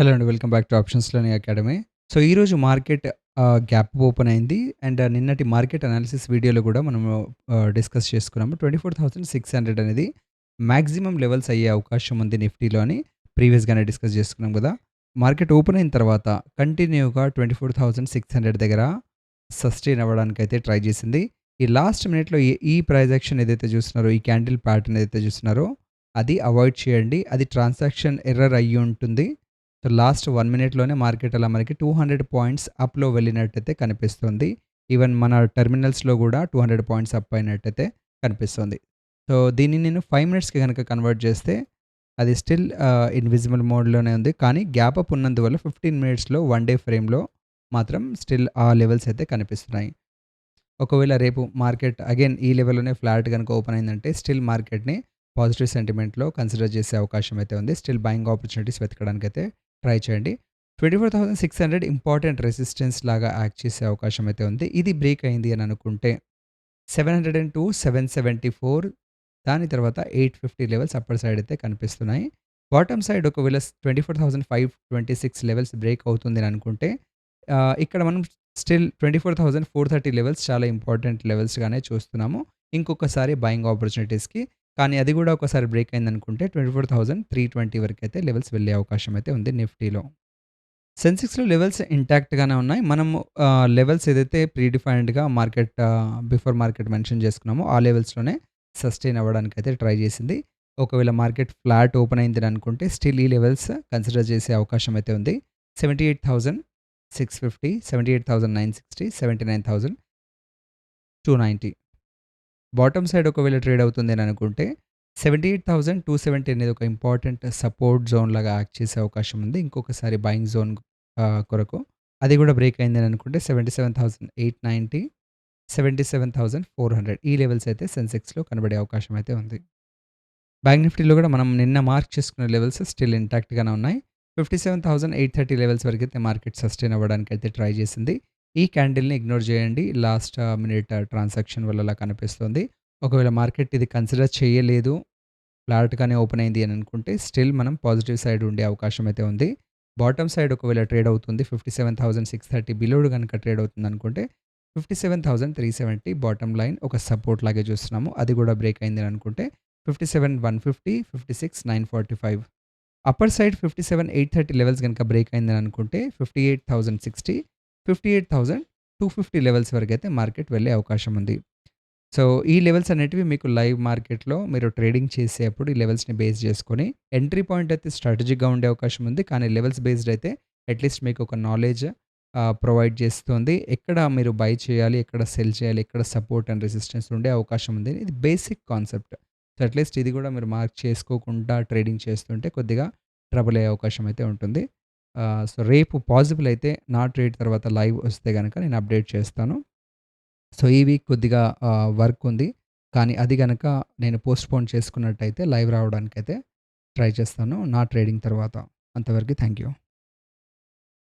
Hello అండి. Welcome back to options learning academy. So, ఈరోజు market gap open అయింది. And నిన్నటి మార్కెట్ అనాలిసిస్ వీడియోలో కూడా మనము డిస్కస్ చేసుకున్నాము. 24,600 అనేది మాక్సిమం లెవెల్స్ అయ్యే అవకాశం ఉంది నిఫ్టీలో అని ప్రీవియస్‌గానే డిస్కస్ చేసుకున్నాం గదా! మార్కెట్ ఓపెన్ అయిన తర్వాత కంటిన్యూగా 24,600 దగ్గర సస్టైన్ అవ్వడానికైతే ట్రై చేసింది. ఈ లాస్ట్ మినిట్‌లో ఈ ప్రైస్ యాక్షన్ ఏదైతే చూస్తున్నారో, ఈ క్యాండిల్ ప్యాటర్న్ ఏదైతే చూస్తున్నారో అది అవాయిడ్ చేయండి. అది ట్రాన్సాక్షన్ ఎర్రర్ అయ్యుంటుంది. సో, లాస్ట్ 1 మినిట్‌లోనే మార్కెట్ అలా మనకి 200 పాయింట్స్ అప్‌లో వెళ్ళినట్టయితే కనిపిస్తుంది. ఈవెన్ మన టెర్మినల్స్‌లో గూడా 200 పాయింట్స్ అప్ అయినట్టయితే కనిపిస్తుంది. సో, దీన్ని నేను 5 మినిట్స్‌కి గనక కన్వర్ట్ చేస్తే అది స్టిల్ ఇన్విజిబుల్ మోడ్‌లోనే ఉంది. కానీ గ్యాప్ అప్ ఉన్నందువల్ల 15 మినిట్స్‌లో 1 డే ఫ్రేమ్‌లో మాత్రం స్టిల్ ఆ లెవెల్స్ అయితే కనిపిస్తున్నాయి. ఒకవేళ రేపు మార్కెట్ అగైన్ ఈ లెవెల్‌లోనే ఫ్లాట్ గనుక ఓపెన్ అయిందంటే స్టిల్ మార్కెట్‌ని పాజిటివ్ సెంటిమెంట్‌లో కన్సిడర్ చేసే అవకాశం అయితే ఉంది. స్టిల్ బయింగ్ ఆపర్చునిటీస్ వెతకడానికైతే ట్రై చేయండి. 24,600 ఇంపార్టెంట్ రెసిస్టెన్స్ లాగా యాక్ట్ చేసే అవకాశం అయితే ఉంది. ఇది బ్రేక్ అయింది అని అనుకుంటే 702, 774 దాని తర్వాత 850 లెవెల్స్ అప్పర్ సైడ్ అయితే కనిపిస్తున్నాయి. బాటమ్ సైడ్ ఒకవేళ 24,526 లెవెల్స్ బ్రేక్ అవుతుంది అని అనుకుంటే ఇక్కడ మనం స్టిల్ 24,430 లెవెల్స్ చాలా ఇంపార్టెంట్ లెవెల్స్‌గానే చూస్తున్నాము. ఇంకొకసారి బయింగ్ ఆపర్చునిటీస్‌కి. కానీ అది కూడా ఒకసారి బ్రేక్ అయిందనుకుంటే 24,320 వరకైతే లెవెల్స్ వెళ్ళే అవకాశం అయితే ఉంది నిఫ్టీలో. సెన్సెక్స్‌లో లెవెల్స్ ఇంటాక్ట్‌గానే ఉన్నాయి. మనము లెవెల్స్ ఏదైతే ప్రీ డిఫైన్డ్‌గా మార్కెట్ బిఫోర్ మార్కెట్ మెన్షన్ చేసుకున్నామో ఆ లెవెల్స్‌లోనే సస్టైన్ అవ్వడానికైతే ట్రై చేసింది. ఒకవేళ మార్కెట్ ఫ్లాట్ ఓపెన్ అయిందని అనుకుంటే స్టిల్ ఈ లెవెల్స్ కన్సిడర్ చేసే అవకాశం అయితే ఉంది. 78,650, 78,960, 79,290. బాటమ్ సైడ్ ఒకవేళ ట్రేడ్ అవుతుంది అని అనుకుంటే 78,270 అనేది ఒక ఇంపార్టెంట్ సపోర్ట్ జోన్ లాగా యాక్ట్ చేసే అవకాశం ఉంది. ఇంకొకసారి బయింగ్ జోన్ కొరకు. అది కూడా బ్రేక్ అయిందని అనుకుంటే 77,890, 77,400 ఈ లెవెల్స్ అయితే సెన్సెక్స్‌లో కనబడే అవకాశం అయితే ఉంది. బ్యాంక్ నిఫ్టీలో కూడా మనం నిన్న మార్క్ చేసుకున్న లెవెల్స్ స్టిల్ ఇంటాక్ట్‌గానే ఉన్నాయి. 57,830 లెవెల్స్ వరకైతే మార్కెట్ సస్టైన్ అవ్వడానికైతే ట్రై చేసింది. ఈ క్యాండిల్‌ని ఇగ్నోర్ చేయండి. లాస్ట్ మినిట్ ట్రాన్సాక్షన్ వల్ల అలా కనిపిస్తుంది. ఒకవేళ మార్కెట్ ఇది కన్సిడర్ చేయలేదు, ఫ్లాట్‌గానే ఓపెన్ అయింది అని అనుకుంటే స్టిల్ మనం పాజిటివ్ సైడ్ ఉండే అవకాశం అయితే ఉంది. బాటమ్ సైడ్ ఒకవేళ ట్రేడ్ అవుతుంది 57,630 బిలో గనుక ట్రేడ్ అవుతుంది అనుకుంటే 57,370 బాటమ్ లైన్ ఒక సపోర్ట్ లాగే చూస్తున్నాము. అది కూడా బ్రేక్ అయింది అని అనుకుంటే 57,150, 56,945 అప్పర్ సైడ్ 57,830 లెవెల్స్ గనుక బ్రేక్ అయిందని అనుకుంటే 58,060, 58,250 లెవెల్స్ వరకైతే మార్కెట్ వెళ్ళే అవకాశం ఉంది. సో, ఈ లెవెల్స్ అనేటివి మీకు లైవ్ మార్కెట్‌లో మీరు ట్రేడింగ్ చేసేప్పుడు ఈ లెవెల్స్‌ని బేస్ చేసుకొని ఎంట్రీ పాయింట్ అయితే స్ట్రాటజిక్‌గా ఉండే అవకాశం ఉంది. కానీ లెవెల్స్ బేస్డ్ అయితే అట్‌లీస్ట్ మీకు ఒక నాలెడ్జ్ ప్రొవైడ్ చేస్తుంది. ఎక్కడ మీరు బై చేయాలి, ఎక్కడ సెల్ చేయాలి, ఎక్కడ సపోర్ట్ అండ్ రెసిస్టెన్స్ ఉండే అవకాశం ఉంది. ఇది బేసిక్ కాన్సెప్ట్. సో, అట్‌లీస్ట్ ఇది కూడా మీరు మార్క్ చేసుకోకుండా ట్రేడింగ్ చేస్తుంటే కొద్దిగా ట్రబుల్ అయ్యే అవకాశం అయితే ఉంటుంది. సో, రేపు పాసిబుల్ అయితే నా ట్రేడ్ తర్వాత లైవ్ వస్తే గనక నేను అప్డేట్ చేస్తాను. సో, ఈ వీక్ కొద్దిగా వర్క్ ఉంది. కానీ అది గనక నేను పోస్ట్‌పోన్ చేసుకున్నట్టయితే లైవ్ రావడానికైతే ట్రై చేస్తాను నా ట్రేడింగ్ తర్వాత. అంతవరకు థాంక్ యూ.